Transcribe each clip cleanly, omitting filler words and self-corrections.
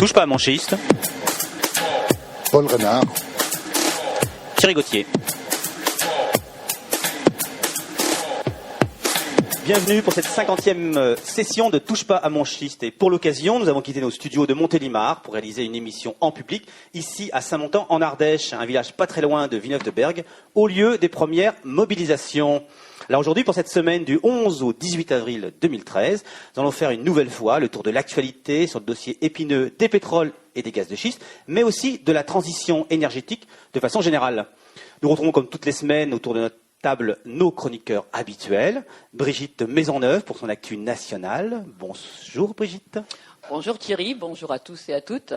Touche pas à mon schiste. Paul Renard. Thierry Gauthier. Bienvenue pour cette 50e session de Touche pas à mon schiste. Et pour l'occasion, nous avons quitté nos studios de Montélimar pour réaliser une émission en public, ici à Saint-Montan en Ardèche, un village pas très loin de Villeneuve-de-Berg, au lieu des premières mobilisations. Alors aujourd'hui, pour cette semaine du 11 au 18 avril 2013, nous allons faire une nouvelle fois le tour de l'actualité sur le dossier épineux des pétroles et des gaz de schiste, mais aussi de la transition énergétique de façon générale. Nous retrouvons comme toutes les semaines autour de notre table nos chroniqueurs habituels. Brigitte Maisonneuve pour son actu nationale. Bonjour Brigitte. Bonjour Thierry, bonjour à tous et à toutes.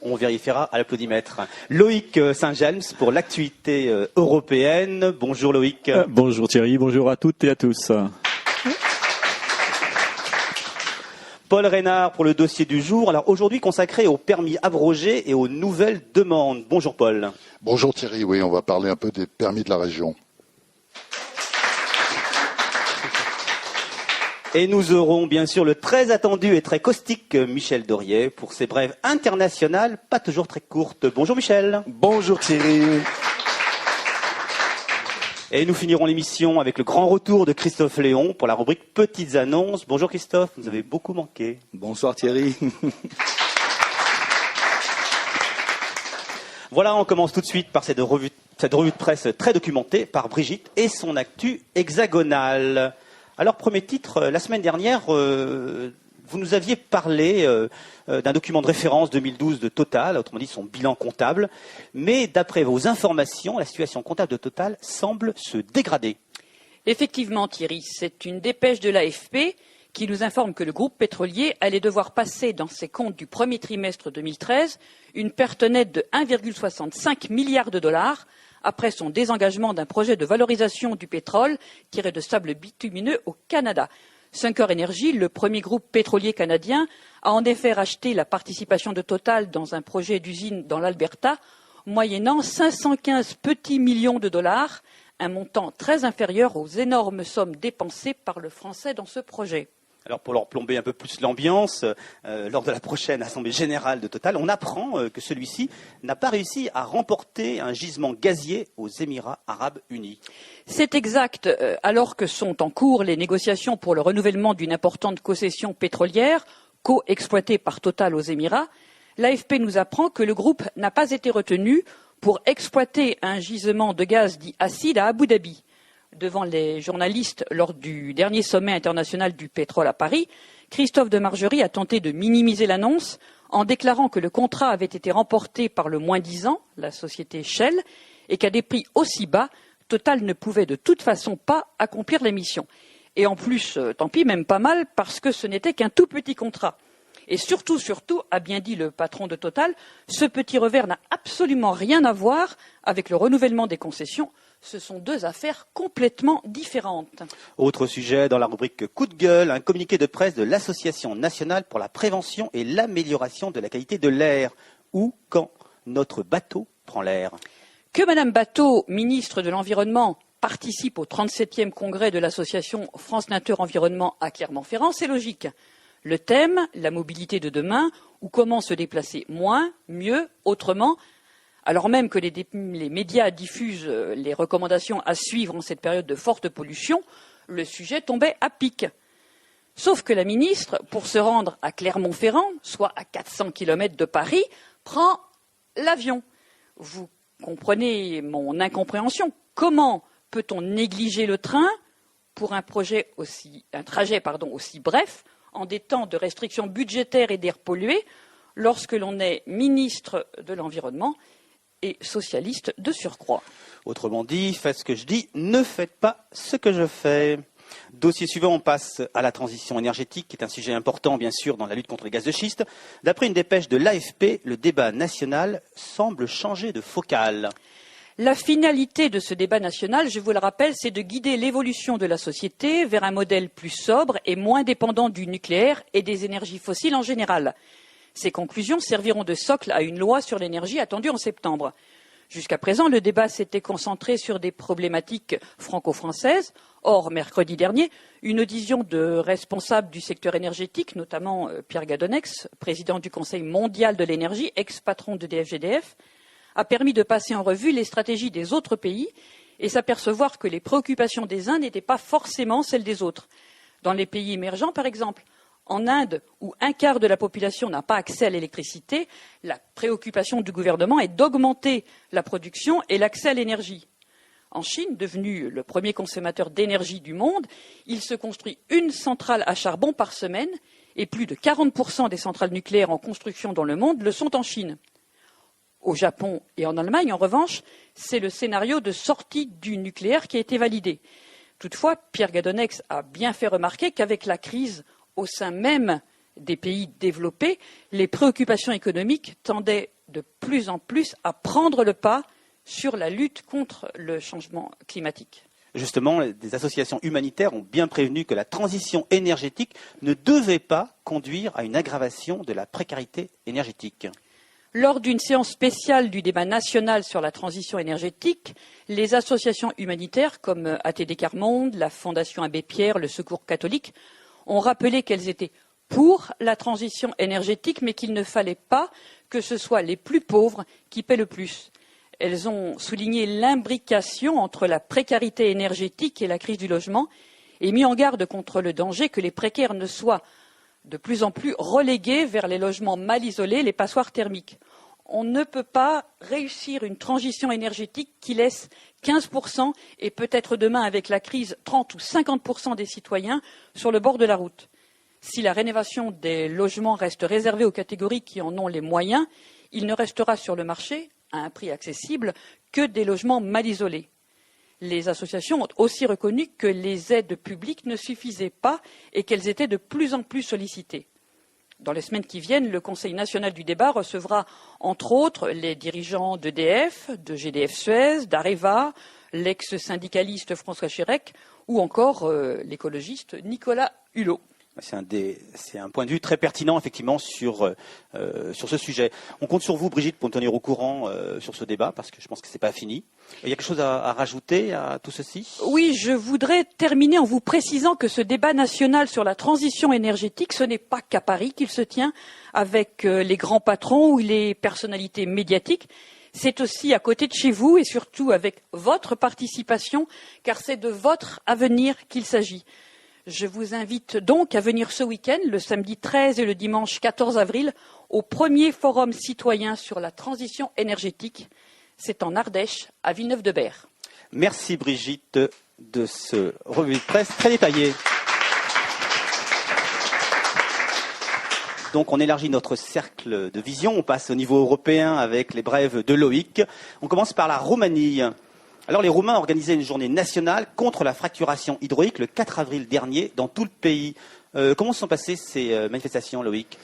On vérifiera à l'applaudimètre. Loïc Saint-James pour l'actualité européenne. Bonjour Loïc. Bonjour Thierry, bonjour à toutes et à tous. Paul Renard pour le dossier du jour. Alors aujourd'hui consacré aux permis abrogés et aux nouvelles demandes. Bonjour Paul. Bonjour Thierry, oui, on va parler un peu des permis de la région. Et nous aurons bien sûr le très attendu et très caustique Michel Dorier pour ses brèves internationales, pas toujours très courtes. Bonjour Michel. Bonjour Thierry. Et nous finirons l'émission avec le grand retour de Christophe Léon pour la rubrique Petites Annonces. Bonjour Christophe, vous avez beaucoup manqué. Bonsoir Thierry. Voilà, on commence tout de suite par cette revue de presse très documentée par Brigitte et son actu hexagonale. Alors, premier titre, la semaine dernière, vous nous aviez parlé d'un document de référence 2012 de Total, autrement dit son bilan comptable, mais d'après vos informations, la situation comptable de Total semble se dégrader. Effectivement Thierry, c'est une dépêche de l'AFP qui nous informe que le groupe pétrolier allait devoir passer dans ses comptes du premier trimestre 2013 une perte nette de 1,65 milliard de dollars après son désengagement d'un projet de valorisation du pétrole tiré de sable bitumineux au Canada. Suncor Energy, le premier groupe pétrolier canadien, a en effet racheté la participation de Total dans un projet d'usine dans l'Alberta, moyennant 515 petits millions de dollars, un montant très inférieur aux énormes sommes dépensées par le Français dans ce projet. Alors pour leur plomber un peu plus l'ambiance, lors de la prochaine Assemblée générale de Total, on apprend que celui-ci n'a pas réussi à remporter un gisement gazier aux Émirats arabes unis. C'est exact. Alors que sont en cours les négociations pour le renouvellement d'une importante concession pétrolière, co-exploitée par Total aux Émirats, l'AFP nous apprend que le groupe n'a pas été retenu pour exploiter un gisement de gaz dit acide à Abu Dhabi. Devant les journalistes lors du dernier sommet international du pétrole à Paris, Christophe de Margerie a tenté de minimiser l'annonce en déclarant que le contrat avait été remporté par le moins-disant, la société Shell, et qu'à des prix aussi bas, Total ne pouvait de toute façon pas accomplir les missions. Et en plus, tant pis, même pas mal, parce que ce n'était qu'un tout petit contrat. Et surtout, a bien dit le patron de Total, ce petit revers n'a absolument rien à voir avec le renouvellement des concessions. Ce sont deux affaires complètement différentes. Autre sujet dans la rubrique Coup de gueule, un communiqué de presse de l'Association nationale pour la prévention et l'amélioration de la qualité de l'air. Où, quand notre bateau prend l'air. Que Madame Bateau, ministre de l'Environnement, participe au 37e congrès de l'association France Nature Environnement à Clermont-Ferrand, c'est logique. Le thème, la mobilité de demain, ou comment se déplacer moins, mieux, autrement, alors même que les médias diffusent les recommandations à suivre en cette période de forte pollution, le sujet tombait à pic. Sauf que la ministre, pour se rendre à Clermont-Ferrand, soit à 400 km de Paris, prend l'avion. Vous comprenez mon incompréhension. Comment peut-on négliger le train pour un trajet aussi bref, en des temps de restrictions budgétaires et d'air pollué, lorsque l'on est ministre de l'Environnement et socialiste de surcroît. Autrement dit, faites ce que je dis, ne faites pas ce que je fais. Dossier suivant, on passe à la transition énergétique, qui est un sujet important, bien sûr, dans la lutte contre les gaz de schiste. D'après une dépêche de l'AFP, le débat national semble changer de focale. La finalité de ce débat national, je vous le rappelle, c'est de guider l'évolution de la société vers un modèle plus sobre et moins dépendant du nucléaire et des énergies fossiles en général. Ces conclusions serviront de socle à une loi sur l'énergie attendue en septembre. Jusqu'à présent, le débat s'était concentré sur des problématiques franco-françaises. Or, mercredi dernier, une audition de responsables du secteur énergétique, notamment Pierre Gadonex, président du Conseil mondial de l'énergie, ex-patron d'EDF-GDF, a permis de passer en revue les stratégies des autres pays et s'apercevoir que les préoccupations des uns n'étaient pas forcément celles des autres. Dans les pays émergents, par exemple, en Inde, où un quart de la population n'a pas accès à l'électricité, la préoccupation du gouvernement est d'augmenter la production et l'accès à l'énergie. En Chine, devenu le premier consommateur d'énergie du monde, il se construit une centrale à charbon par semaine et plus de 40% des centrales nucléaires en construction dans le monde le sont en Chine. Au Japon et en Allemagne, en revanche, c'est le scénario de sortie du nucléaire qui a été validé. Toutefois, Pierre Gadonex a bien fait remarquer qu'avec la crise au sein même des pays développés, les préoccupations économiques tendaient de plus en plus à prendre le pas sur la lutte contre le changement climatique. Justement, des associations humanitaires ont bien prévenu que la transition énergétique ne devait pas conduire à une aggravation de la précarité énergétique. Lors d'une séance spéciale du débat national sur la transition énergétique, les associations humanitaires comme ATD Quart Monde, la Fondation Abbé Pierre, le Secours catholique ont rappelé qu'elles étaient pour la transition énergétique, mais qu'il ne fallait pas que ce soit les plus pauvres qui paient le plus. Elles ont souligné l'imbrication entre la précarité énergétique et la crise du logement et mis en garde contre le danger que les précaires ne soient de plus en plus relégués vers les logements mal isolés, les passoires thermiques. On ne peut pas réussir une transition énergétique qui laisse 15% et peut-être demain avec la crise 30 ou 50% des citoyens sur le bord de la route. Si la rénovation des logements reste réservée aux catégories qui en ont les moyens, il ne restera sur le marché, à un prix accessible, que des logements mal isolés. Les associations ont aussi reconnu que les aides publiques ne suffisaient pas et qu'elles étaient de plus en plus sollicitées. Dans les semaines qui viennent, le Conseil national du débat recevra, entre autres, les dirigeants d'EDF, de GDF Suez, d'Areva, l'ex-syndicaliste François Chérec ou encore l'écologiste Nicolas Hulot. C'est un point de vue très pertinent, effectivement, sur ce sujet. On compte sur vous, Brigitte, pour nous tenir au courant sur ce débat, parce que je pense que ce n'est pas fini. Il y a quelque chose à rajouter à tout ceci ? Oui, je voudrais terminer en vous précisant que ce débat national sur la transition énergétique, ce n'est pas qu'à Paris qu'il se tient, avec les grands patrons ou les personnalités médiatiques. C'est aussi à côté de chez vous et surtout avec votre participation, car c'est de votre avenir qu'il s'agit. Je vous invite donc à venir ce week-end, le samedi 13 et le dimanche 14 avril, au premier forum citoyen sur la transition énergétique. C'est en Ardèche, à Villeneuve-de-Berg. Merci Brigitte de ce revue de presse très détaillé. Donc on élargit notre cercle de vision, on passe au niveau européen avec les brèves de Loïc. On commence par la Roumanie. Alors les Roumains ont organisé une journée nationale contre la fracturation hydraulique le 4 avril dernier dans tout le pays. Comment se sont passées ces manifestations, Loïc ?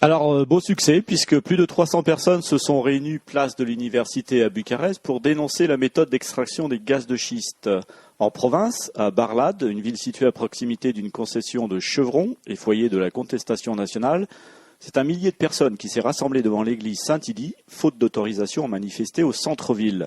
Alors, beau succès, puisque plus de 300 personnes se sont réunies place de l'université à Bucarest pour dénoncer la méthode d'extraction des gaz de schiste. En province, à Barlad, une ville située à proximité d'une concession de Chevron et foyer de la contestation nationale, c'est un millier de personnes qui s'est rassemblé devant l'église Saint-Idi, faute d'autorisation à manifester au centre-ville.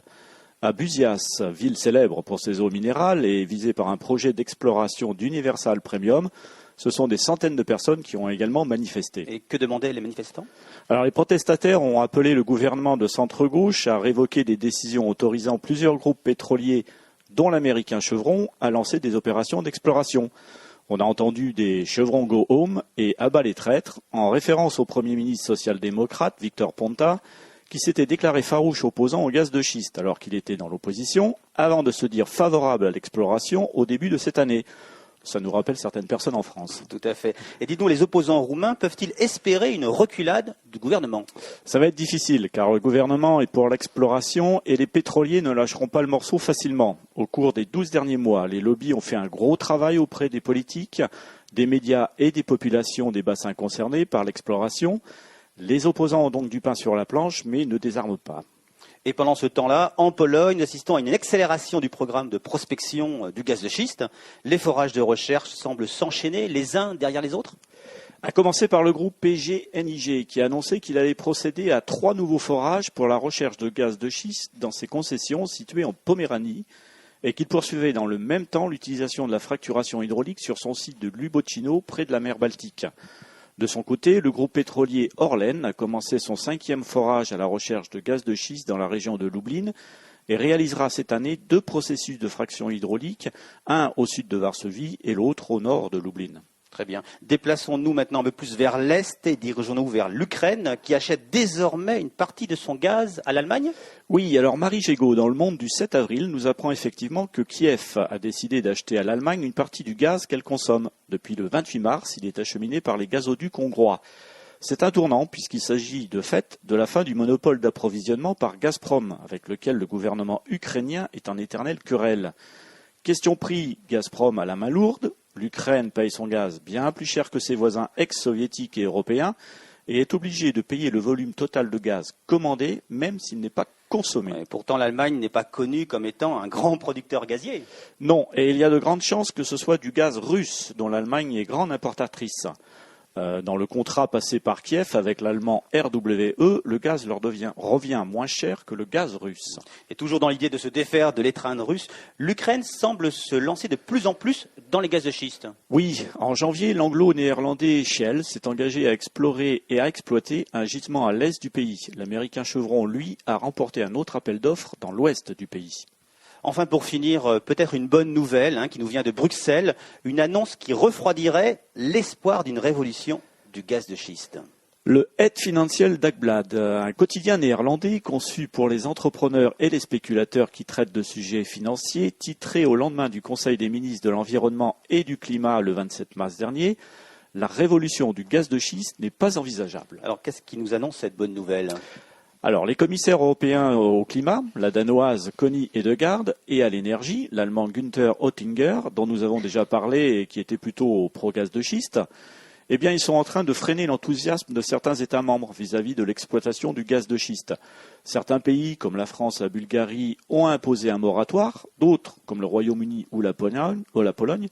À Buzias, ville célèbre pour ses eaux minérales et visée par un projet d'exploration d'Universal Premium, ce sont des centaines de personnes qui ont également manifesté. Et que demandaient les manifestants ? Alors les protestataires ont appelé le gouvernement de centre-gauche à révoquer des décisions autorisant plusieurs groupes pétroliers, dont l'américain Chevron, à lancer des opérations d'exploration. On a entendu des Chevron Go Home et Abat les traîtres, en référence au Premier ministre social-démocrate Victor Ponta, qui s'était déclaré farouche opposant au gaz de schiste alors qu'il était dans l'opposition, avant de se dire favorable à l'exploration au début de cette année. Ça nous rappelle certaines personnes en France. Tout à fait. Et dites-nous, les opposants roumains peuvent-ils espérer une reculade du gouvernement ? Ça va être difficile, car le gouvernement est pour l'exploration et les pétroliers ne lâcheront pas le morceau facilement. Au cours des 12 derniers mois, les lobbies ont fait un gros travail auprès des politiques, des médias et des populations des bassins concernés par l'exploration. Les opposants ont donc du pain sur la planche, mais ne désarment pas. Et pendant ce temps-là, en Pologne, nous assistons à une accélération du programme de prospection du gaz de schiste. Les forages de recherche semblent s'enchaîner les uns derrière les autres. À commencer par le groupe PGNiG qui a annoncé qu'il allait procéder à 3 nouveaux forages pour la recherche de gaz de schiste dans ses concessions situées en Poméranie et qu'il poursuivait dans le même temps l'utilisation de la fracturation hydraulique sur son site de Lubocino près de la mer Baltique. De son côté, le groupe pétrolier Orlen a commencé son 5e forage à la recherche de gaz de schiste dans la région de Lublin et réalisera cette année 2 processus de fraction hydraulique, un au sud de Varsovie et l'autre au nord de Lublin. Très bien. Déplaçons-nous maintenant un peu plus vers l'Est et dirigeons-nous vers l'Ukraine qui achète désormais une partie de son gaz à l'Allemagne. Oui, alors Marie Gégaud, dans Le Monde du 7 avril, nous apprend effectivement que Kiev a décidé d'acheter à l'Allemagne une partie du gaz qu'elle consomme. Depuis le 28 mars, il est acheminé par les gazoducs hongrois. C'est un tournant puisqu'il s'agit de fait de la fin du monopole d'approvisionnement par Gazprom, avec lequel le gouvernement ukrainien est en éternelle querelle. Question prix, Gazprom a la main lourde. L'Ukraine paye son gaz bien plus cher que ses voisins ex-soviétiques et européens et est obligée de payer le volume total de gaz commandé, même s'il n'est pas consommé. Ouais, pourtant, l'Allemagne n'est pas connue comme étant un grand producteur gazier. Non, et il y a de grandes chances que ce soit du gaz russe, dont l'Allemagne est grande importatrice. Dans le contrat passé par Kiev avec l'allemand RWE, le gaz leur revient moins cher que le gaz russe. Et toujours dans l'idée de se défaire de l'étreinte russe, l'Ukraine semble se lancer de plus en plus dans les gaz de schiste. Oui, en janvier, l'anglo-néerlandais Shell s'est engagé à explorer et à exploiter un gisement à l'est du pays. L'américain Chevron, lui, a remporté un autre appel d'offres dans l'ouest du pays. Enfin, pour finir, peut-être une bonne nouvelle qui nous vient de Bruxelles, une annonce qui refroidirait l'espoir d'une révolution du gaz de schiste. Le Het Financieel Dagblad, un quotidien néerlandais conçu pour les entrepreneurs et les spéculateurs qui traitent de sujets financiers, titré au lendemain du Conseil des ministres de l'Environnement et du Climat le 27 mars dernier, « La révolution du gaz de schiste n'est pas envisageable ». Alors, qu'est-ce qui nous annonce cette bonne nouvelle ? Alors, les commissaires européens au climat, la danoise Connie Hedegaard, et à l'énergie, l'allemand Günther Oettinger, dont nous avons déjà parlé et qui était plutôt pro-gaz de schiste, eh bien, ils sont en train de freiner l'enthousiasme de certains États membres vis-à-vis de l'exploitation du gaz de schiste. Certains pays, comme la France, la Bulgarie, ont imposé un moratoire. D'autres, comme le Royaume-Uni ou la Pologne,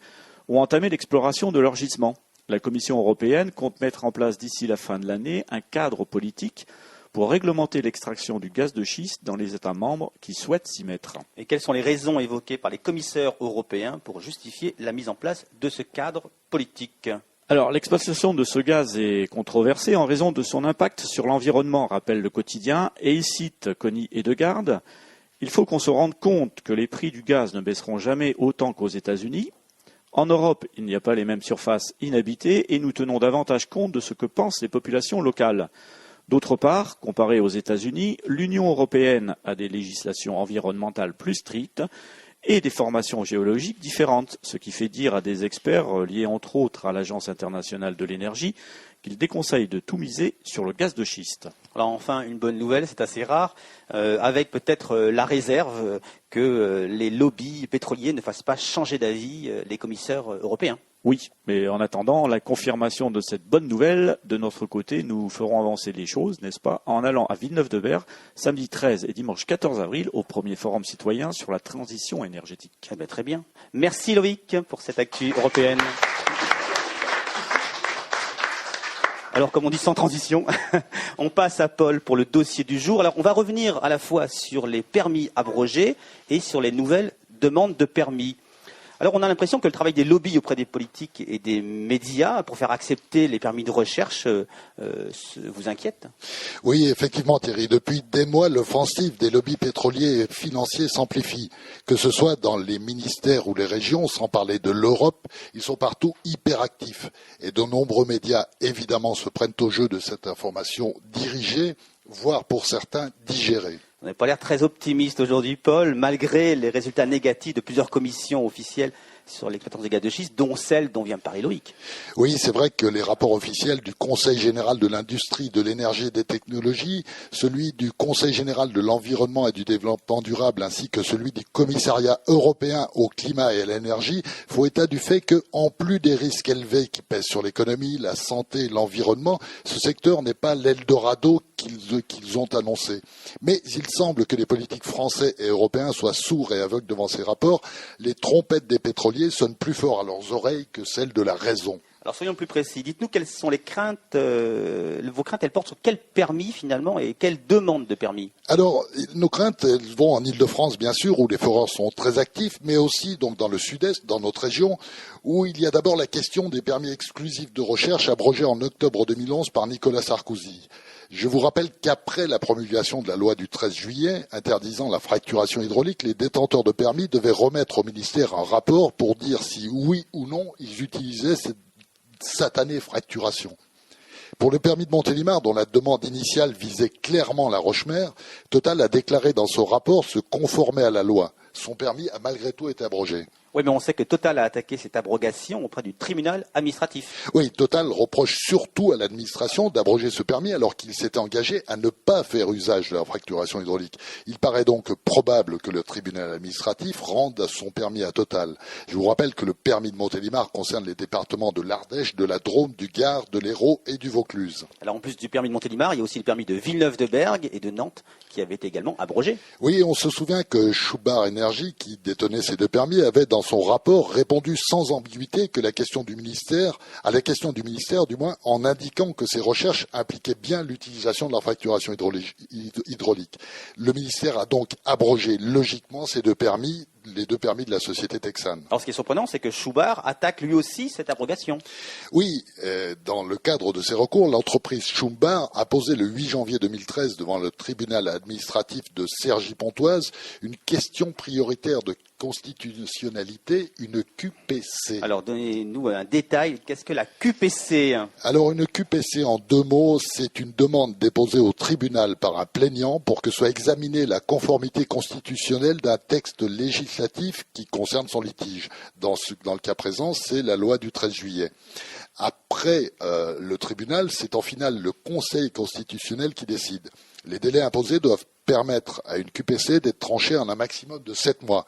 ont entamé l'exploration de leurs gisements. La Commission européenne compte mettre en place d'ici la fin de l'année un cadre politique pour réglementer l'extraction du gaz de schiste dans les États membres qui souhaitent s'y mettre. Et quelles sont les raisons évoquées par les commissaires européens pour justifier la mise en place de ce cadre politique ? Alors, l'exploitation de ce gaz est controversée en raison de son impact sur l'environnement, rappelle le quotidien, et il cite Connie Hedegaard. Il faut qu'on se rende compte que les prix du gaz ne baisseront jamais autant qu'aux États-Unis. En Europe, il n'y a pas les mêmes surfaces inhabitées et nous tenons davantage compte de ce que pensent les populations locales. D'autre part, comparé aux États-Unis, l'Union européenne a des législations environnementales plus strictes et des formations géologiques différentes, ce qui fait dire à des experts liés entre autres à l'Agence internationale de l'énergie qu'ils déconseillent de tout miser sur le gaz de schiste. Alors enfin, une bonne nouvelle, c'est assez rare, avec peut-être la réserve que les lobbies pétroliers ne fassent pas changer d'avis les commissaires européens. Oui, mais en attendant la confirmation de cette bonne nouvelle, de notre côté, nous ferons avancer les choses, n'est-ce pas, en allant à Villeneuve-de-Berg, samedi 13 et dimanche 14 avril, au premier forum citoyen sur la transition énergétique. Eh bien, très bien. Merci Loïc pour cette actu européenne. Alors, comme on dit, sans transition, on passe à Paul pour le dossier du jour. Alors, on va revenir à la fois sur les permis abrogés et sur les nouvelles demandes de permis. Alors, on a l'impression que le travail des lobbies auprès des politiques et des médias pour faire accepter les permis de recherche vous inquiète ? Oui, effectivement, Thierry. Depuis des mois, l'offensive des lobbies pétroliers et financiers s'amplifie. Que ce soit dans les ministères ou les régions, sans parler de l'Europe, ils sont partout hyper actifs. Et de nombreux médias, évidemment, se prennent au jeu de cette information dirigée, voire pour certains digérée. On n'a pas l'air très optimiste aujourd'hui, Paul, malgré les résultats négatifs de plusieurs commissions officielles sur l'exploitation des gaz de schiste, dont celle dont vient de parler Loïc. Oui, c'est vrai que les rapports officiels du Conseil général de l'industrie, de l'énergie et des technologies, celui du Conseil général de l'environnement et du développement durable, ainsi que celui du Commissariat européen au climat et à l'énergie, font état du fait que, en plus des risques élevés qui pèsent sur l'économie, la santé et l'environnement, ce secteur n'est pas l'Eldorado qu'ils ont annoncé. Mais il semble que les politiques français et européens soient sourds et aveugles devant ces rapports. Les trompettes des pétroliers sonnent plus fort à leurs oreilles que celles de la raison. Alors soyons plus précis. Dites-nous quelles sont les craintes, vos craintes, elles portent sur quel permis finalement et quelle demande de permis? Alors, nos craintes, elles vont en Île-de-France, bien sûr, où les foreurs sont très actifs, mais aussi donc dans le sud-est, dans notre région, où il y a d'abord la question des permis exclusifs de recherche abrogés en octobre 2011 par Nicolas Sarkozy. Je vous rappelle qu'après la promulgation de la loi du 13 juillet interdisant la fracturation hydraulique, les détenteurs de permis devaient remettre au ministère un rapport pour dire si oui ou non ils utilisaient cette satanée fracturation. Pour le permis de Montélimar, dont la demande initiale visait clairement la Rochemer, Total a déclaré dans son rapport se conformer à la loi. Son permis a malgré tout été abrogé. Oui, mais on sait que Total a attaqué cette abrogation auprès du tribunal administratif. Oui, Total reproche surtout à l'administration d'abroger ce permis alors qu'il s'était engagé à ne pas faire usage de la fracturation hydraulique. Il paraît donc probable que le tribunal administratif rende son permis à Total. Je vous rappelle que le permis de Montélimar concerne les départements de l'Ardèche, de la Drôme, du Gard, de l'Hérault et du Vaucluse. Alors en plus du permis de Montélimar, il y a aussi le permis de Villeneuve-de-Berg et de Nantes qui avait été également abrogé. Oui, on se souvient que Schubart Energy, qui détenait ces deux permis, avait dans son rapport répondu sans ambiguïté à la question du ministère, en indiquant que ces recherches impliquaient bien l'utilisation de la fracturation hydraulique. Le ministère a donc abrogé logiquement ces deux permis, les deux permis de la société texane. Alors ce qui est surprenant, c'est que Schubart attaque lui aussi cette abrogation. Oui, dans le cadre de ces recours, l'entreprise Schubart a posé le 8 janvier 2013 devant le tribunal administratif de Cergy-Pontoise une question prioritaire de constitutionnalité, une QPC. Alors donnez-nous un détail, qu'est-ce que la QPC? Alors une QPC en deux mots, c'est une demande déposée au tribunal par un plaignant pour que soit examinée la conformité constitutionnelle d'un texte législatif qui concerne son litige. Dans le cas présent, c'est la loi du 13 juillet. Après le tribunal, c'est en finale le Conseil constitutionnel qui décide. Les délais imposés doivent permettre à une QPC d'être tranchée en un maximum de 7 mois.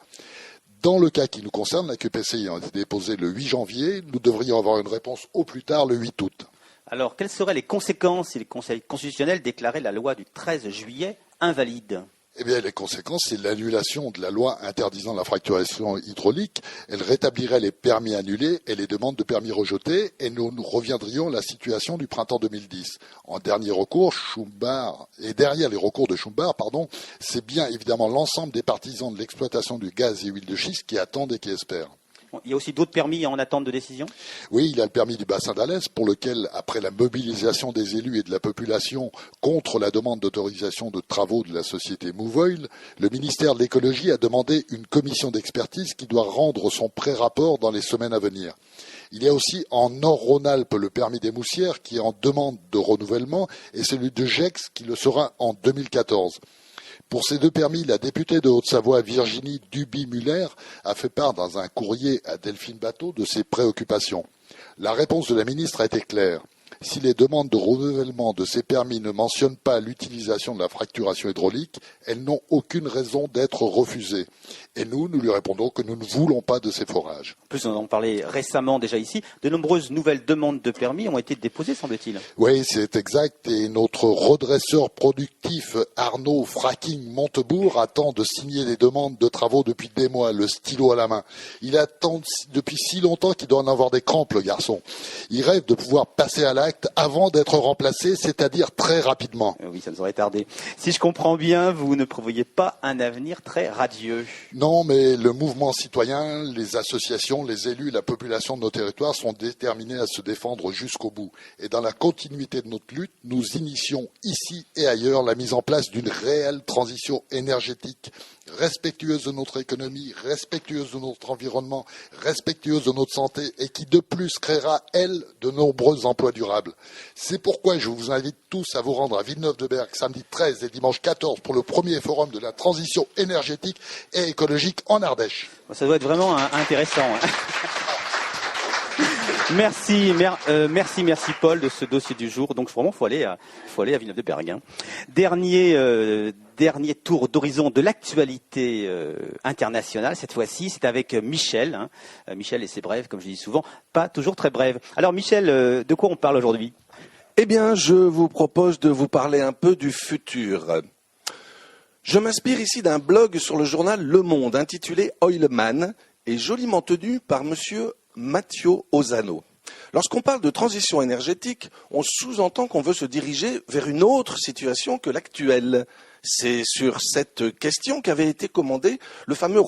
Dans le cas qui nous concerne, la QPC ayant été déposée le 8 janvier, nous devrions avoir une réponse au plus tard le 8 août. Alors, quelles seraient les conséquences si le Conseil constitutionnel déclarait la loi du 13 juillet invalide? Eh bien, les conséquences, c'est l'annulation de la loi interdisant la fracturation hydraulique. Elle rétablirait les permis annulés et les demandes de permis rejetés et nous reviendrions à la situation du printemps 2010. En dernier recours, derrière les recours de Schubart, c'est bien évidemment l'ensemble des partisans de l'exploitation du gaz et huile de schiste qui attendent et qui espèrent. Il y a aussi d'autres permis en attente de décision? Oui, il y a le permis du bassin d'Alès pour lequel, après la mobilisation des élus et de la population contre la demande d'autorisation de travaux de la société Mouvoil, le ministère de l'écologie a demandé une commission d'expertise qui doit rendre son pré-rapport dans les semaines à venir. Il y a aussi en Nord-Rhône-Alpes le permis des Moussières qui est en demande de renouvellement et celui de Gex qui le sera en 2014. Pour ces deux permis, la députée de Haute-Savoie, Virginie Duby-Muller, a fait part dans un courrier à Delphine Bateau de ses préoccupations. La réponse de la ministre a été claire. Si les demandes de renouvellement de ces permis ne mentionnent pas l'utilisation de la fracturation hydraulique, elles n'ont aucune raison d'être refusées. Et nous lui répondons que nous ne voulons pas de ces forages. En plus, on en parlait récemment déjà ici. De nombreuses nouvelles demandes de permis ont été déposées, semble-t-il. Oui, c'est exact. Et notre redresseur productif Arnaud Fracking Montebourg attend de signer des demandes de travaux depuis des mois, le stylo à la main. Il attend depuis si longtemps qu'il doit en avoir des crampes, le garçon. Il rêve de pouvoir passer à l'acte avant d'être remplacé, c'est-à-dire très rapidement. Oui, ça nous aurait tardé. Si je comprends bien, vous ne prévoyez pas un avenir très radieux. Non, mais le mouvement citoyen, les associations, les élus, la population de nos territoires sont déterminés à se défendre jusqu'au bout. Et dans la continuité de notre lutte, nous initions ici et ailleurs la mise en place d'une réelle transition énergétique respectueuse de notre économie, respectueuse de notre environnement, respectueuse de notre santé et qui de plus créera, elle, de nombreux emplois durables. C'est pourquoi je vous invite tous à vous rendre à Villeneuve-de-Berg samedi 13 et dimanche 14 pour le premier forum de la transition énergétique et écologique en Ardèche. Ça doit être vraiment intéressant. Merci Paul de ce dossier du jour. Donc vraiment, faut aller à Villeneuve-de-Berg. Dernier tour d'horizon de l'actualité internationale. Cette fois-ci, c'est avec Michel. Michel et ses brèves, comme je dis souvent, pas toujours très brèves. Alors Michel, de quoi on parle aujourd'hui? Eh bien, je vous propose de vous parler un peu du futur. Je m'inspire ici d'un blog sur le journal Le Monde intitulé Oilman et joliment tenu par monsieur Matteo Ozano. Lorsqu'on parle de transition énergétique, on sous-entend qu'on veut se diriger vers une autre situation que l'actuelle. C'est sur cette question qu'avait été commandé le fameux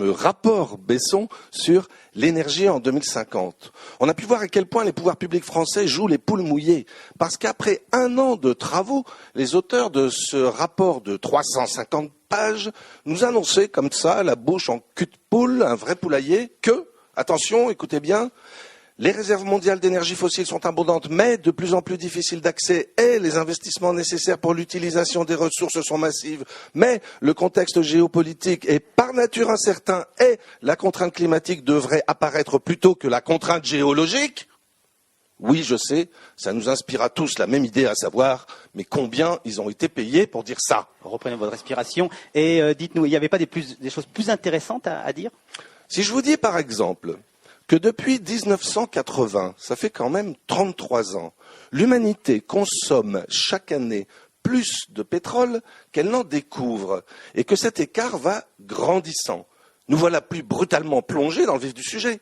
rapport Besson sur l'énergie en 2050. On a pu voir à quel point les pouvoirs publics français jouent les poules mouillées, parce qu'après 1 an de travaux, les auteurs de ce rapport de 350 pages nous annonçaient comme ça, la bouche en cul de poule, un vrai poulailler, que, attention, écoutez bien, les réserves mondiales d'énergie fossile sont abondantes, mais de plus en plus difficiles d'accès, et les investissements nécessaires pour l'utilisation des ressources sont massifs, mais le contexte géopolitique est par nature incertain, et la contrainte climatique devrait apparaître plutôt que la contrainte géologique. Oui, je sais, ça nous inspire à tous la même idée, à savoir, mais combien ils ont été payés pour dire ça? Reprenez votre respiration et dites-nous, il n'y avait pas des choses plus intéressantes à dire? Si je vous dis par exemple que depuis 1980, ça fait quand même 33 ans, l'humanité consomme chaque année plus de pétrole qu'elle n'en découvre, et que cet écart va grandissant. Nous voilà plus brutalement plongés dans le vif du sujet.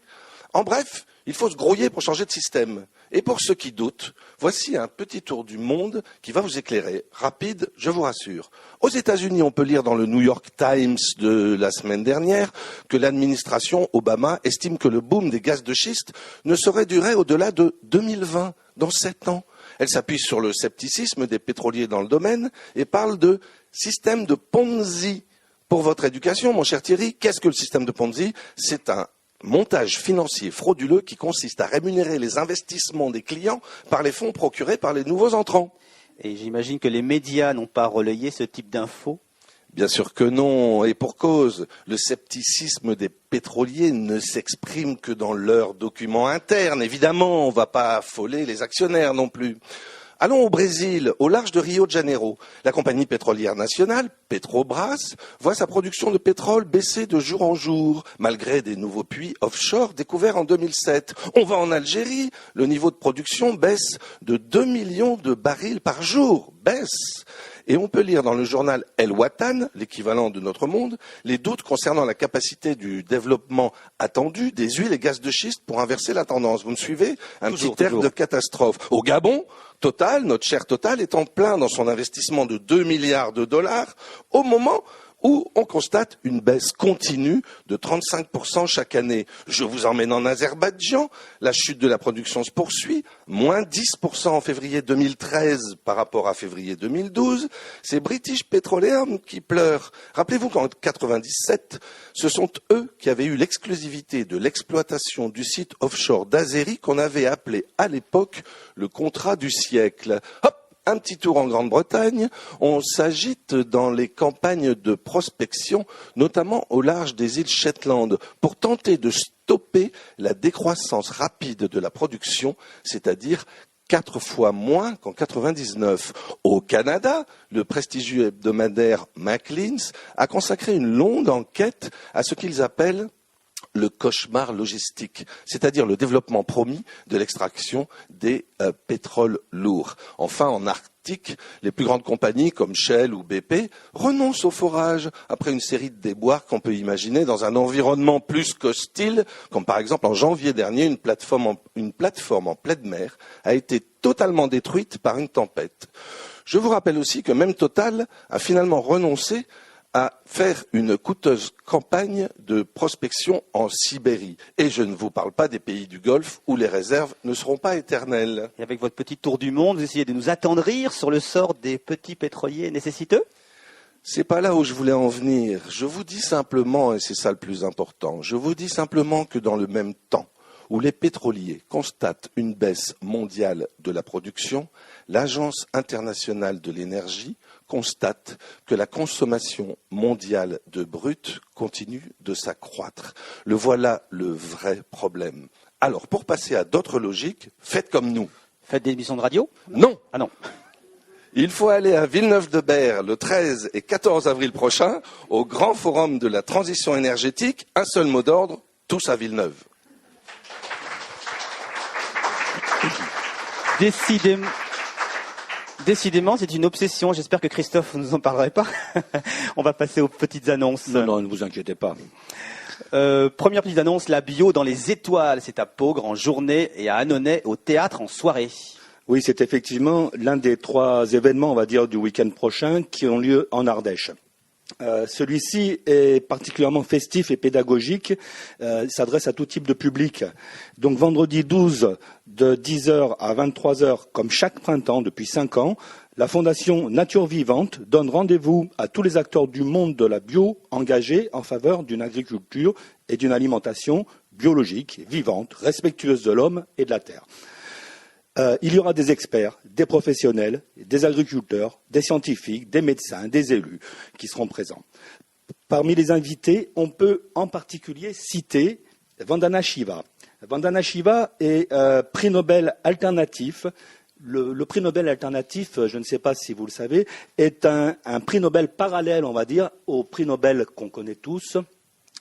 En bref, il faut se grouiller pour changer de système. Et pour ceux qui doutent, voici un petit tour du monde qui va vous éclairer. Rapide, je vous rassure. Aux États-Unis, on peut lire dans le New York Times de la semaine dernière que l'administration Obama estime que le boom des gaz de schiste ne saurait durer au-delà de 2020, dans 7 ans. Elle s'appuie sur le scepticisme des pétroliers dans le domaine et parle de système de Ponzi. Pour votre éducation, mon cher Thierry, qu'est-ce que le système de Ponzi? C'est un montage financier frauduleux qui consiste à rémunérer les investissements des clients par les fonds procurés par les nouveaux entrants. Et j'imagine que les médias n'ont pas relayé ce type d'infos? Bien sûr que non, et pour cause, le scepticisme des pétroliers ne s'exprime que dans leurs documents internes. Évidemment, on ne va pas affoler les actionnaires non plus. Allons au Brésil, au large de Rio de Janeiro. La compagnie pétrolière nationale, Petrobras, voit sa production de pétrole baisser de jour en jour, malgré des nouveaux puits offshore découverts en 2007. On va en Algérie, le niveau de production baisse de 2 millions de barils par jour. Baisse. Et on peut lire dans le journal El Watan, l'équivalent de Notre Monde, les doutes concernant la capacité du développement attendu des huiles et gaz de schiste pour inverser la tendance. Vous me suivez? Un petit air de catastrophe. Au Gabon, Total, notre cher Total, est en plein dans son investissement de 2 milliards de dollars au moment où on constate une baisse continue de 35% chaque année. Je vous emmène en Azerbaïdjan, la chute de la production se poursuit, moins 10% en février 2013 par rapport à février 2012. C'est British Petroleum qui pleure. Rappelez-vous qu'en 1997, ce sont eux qui avaient eu l'exclusivité de l'exploitation du site offshore d'Azeri qu'on avait appelé à l'époque le contrat du siècle. Hop! Un petit tour en Grande-Bretagne, on s'agite dans les campagnes de prospection, notamment au large des îles Shetland, pour tenter de stopper la décroissance rapide de la production, c'est-à-dire 4 fois moins qu'en 99. Au Canada, le prestigieux hebdomadaire Maclean's a consacré une longue enquête à ce qu'ils appellent le cauchemar logistique, c'est-à-dire le développement promis de l'extraction des pétroles lourds. Enfin, en Arctique, les plus grandes compagnies comme Shell ou BP renoncent au forage après une série de déboires qu'on peut imaginer dans un environnement plus qu'hostile, comme par exemple en janvier dernier, une plateforme en pleine mer a été totalement détruite par une tempête. Je vous rappelle aussi que même Total a finalement renoncé à faire une coûteuse campagne de prospection en Sibérie. Et je ne vous parle pas des pays du Golfe où les réserves ne seront pas éternelles. Et avec votre petit tour du monde, vous essayez de nous attendrir sur le sort des petits pétroliers nécessiteux? C'est pas là où je voulais en venir. Je vous dis simplement, et c'est ça le plus important, je vous dis simplement que dans le même temps où les pétroliers constatent une baisse mondiale de la production, l'Agence internationale de l'énergie constate que la consommation mondiale de brut continue de s'accroître. Le voilà le vrai problème. Alors, pour passer à d'autres logiques, faites comme nous. Faites des émissions de radio? Non. Ah non. Il faut aller à Villeneuve-de-Berg le 13 et 14 avril prochain au grand forum de la transition énergétique. Un seul mot d'ordre, tous à Villeneuve. Décidément, c'est une obsession. J'espère que Christophe ne nous en parlerait pas. On va passer aux petites annonces. Non, ne vous inquiétez pas. Première petite annonce, la bio dans les étoiles. C'est à Peaugres en journée et à Annonay au théâtre en soirée. Oui, c'est effectivement l'un des 3 événements, on va dire, du week-end prochain qui ont lieu en Ardèche. Celui-ci est particulièrement festif et pédagogique, il s'adresse à tout type de public. Donc vendredi 12 de 10h à 23h, comme chaque printemps depuis 5 ans, la Fondation Nature Vivante donne rendez-vous à tous les acteurs du monde de la bio engagés en faveur d'une agriculture et d'une alimentation biologique, vivante, respectueuse de l'homme et de la terre. Il y aura des experts, des professionnels, des agriculteurs, des scientifiques, des médecins, des élus qui seront présents. Parmi les invités, on peut en particulier citer Vandana Shiva. Vandana Shiva est prix Nobel alternatif. Le prix Nobel alternatif, je ne sais pas si vous le savez, est un prix Nobel parallèle, on va dire, au prix Nobel qu'on connaît tous,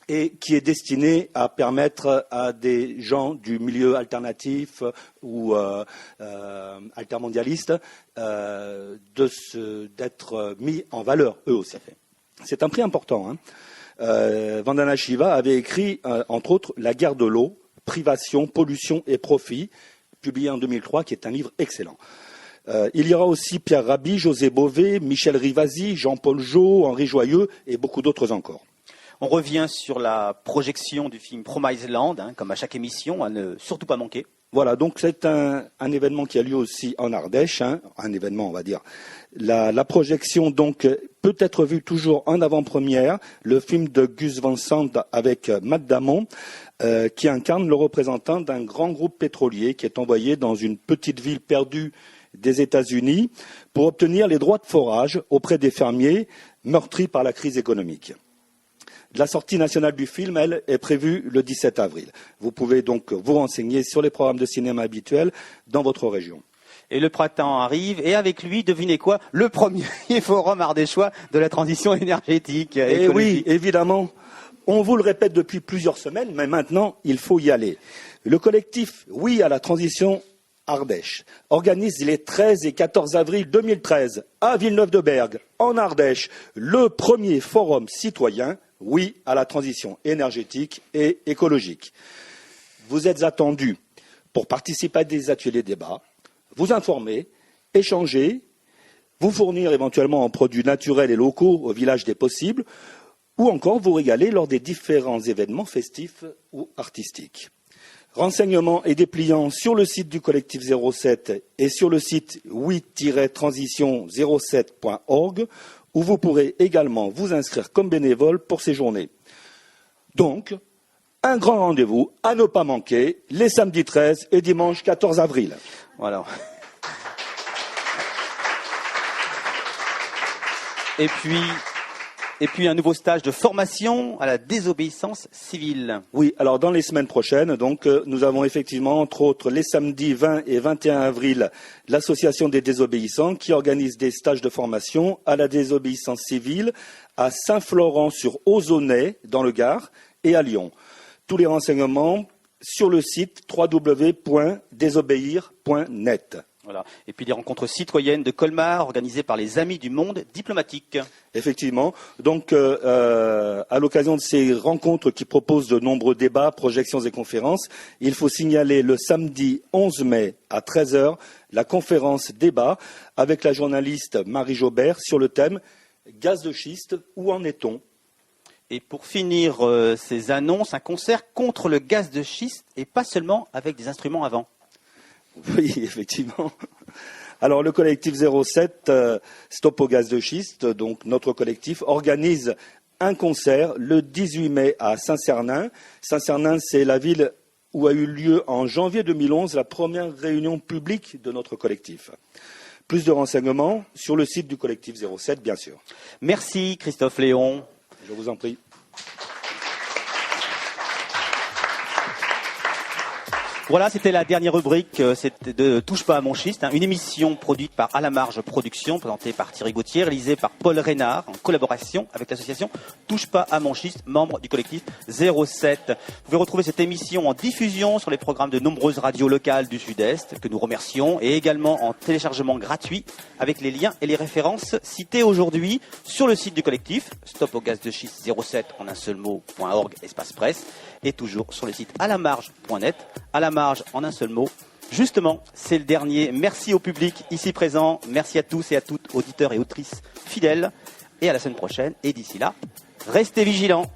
et qui est destiné à permettre à des gens du milieu alternatif ou altermondialiste d'être mis en valeur, eux aussi. C'est un prix important. Vandana Shiva avait écrit, entre autres, La guerre de l'eau, privation, pollution et profit, publié en 2003, qui est un livre excellent. Il y aura aussi Pierre Rabhi, José Bové, Michel Rivasi, Jean-Paul Jot, Henri Joyeux et beaucoup d'autres encore. On revient sur la projection du film Promised Land, comme à chaque émission, à ne surtout pas manquer. Voilà, donc c'est un événement qui a lieu aussi en Ardèche, un événement, on va dire. La projection, donc, peut être vue toujours en avant-première, le film de Gus Van Sant avec Matt Damon, qui incarne le représentant d'un grand groupe pétrolier qui est envoyé dans une petite ville perdue des États-Unis pour obtenir les droits de forage auprès des fermiers meurtris par la crise économique. La sortie nationale du film, elle, est prévue le 17 avril. Vous pouvez donc vous renseigner sur les programmes de cinéma habituels dans votre région. Et le printemps arrive, et avec lui, devinez quoi, le premier forum ardéchois de la transition énergétique. Et oui, évidemment, on vous le répète depuis plusieurs semaines, mais maintenant, il faut y aller. Le collectif Oui à la transition Ardèche organise les 13 et 14 avril 2013 à Villeneuve-de-Berg, en Ardèche, le premier forum citoyen Oui à la transition énergétique et écologique. Vous êtes attendus pour participer à des ateliers débats, vous informer, échanger, vous fournir éventuellement en produits naturels et locaux au village des possibles, ou encore vous régaler lors des différents événements festifs ou artistiques. Renseignements et dépliants sur le site du collectif 07 et sur le site oui-transition07.org, où vous pourrez également vous inscrire comme bénévole pour ces journées. Donc, un grand rendez-vous à ne pas manquer les samedis 13 et dimanche 14 avril. Voilà. Et puis un nouveau stage de formation à la désobéissance civile. Oui, alors dans les semaines prochaines, donc, nous avons effectivement, entre autres, les samedis 20 et 21 avril, l'association des désobéissants qui organise des stages de formation à la désobéissance civile à Saint-Florent-sur-Ozonay, dans le Gard, et à Lyon. Tous les renseignements sur le site www.désobéir.net. Voilà. Et puis des rencontres citoyennes de Colmar organisées par les Amis du Monde diplomatique. Effectivement. Donc, à l'occasion de ces rencontres qui proposent de nombreux débats, projections et conférences, il faut signaler le samedi 11 mai à 13h la conférence débat avec la journaliste Marie Jobert sur le thème « Gaz de schiste, où en est-on ?» Et pour finir ces annonces, un concert contre le gaz de schiste et pas seulement avec des instruments à vent. Oui, effectivement. Alors, le collectif 07, Stop au gaz de schiste, donc notre collectif, organise un concert le 18 mai à Saint-Cernin. Saint-Cernin, c'est la ville où a eu lieu en janvier 2011 la première réunion publique de notre collectif. Plus de renseignements sur le site du collectif 07, bien sûr. Merci Christophe Léon. Je vous en prie. Voilà, c'était la dernière rubrique, c'était de Touche pas à mon schiste, une émission produite par À la Marge Production, présentée par Thierry Gauthier, réalisée par Paul Reynard, en collaboration avec l'association Touche pas à mon schiste, membre du collectif 07. Vous pouvez retrouver cette émission en diffusion sur les programmes de nombreuses radios locales du Sud-Est, que nous remercions, et également en téléchargement gratuit, avec les liens et les références cités aujourd'hui sur le site du collectif, stop au gaz de schiste 07 en un seul mot.org, espace presse, et toujours sur le site alamarge.net, à la marge en un seul mot. Justement, c'est le dernier. Merci au public ici présent. Merci à tous et à toutes, auditeurs et auditrices fidèles. Et à la semaine prochaine. Et d'ici là, restez vigilants.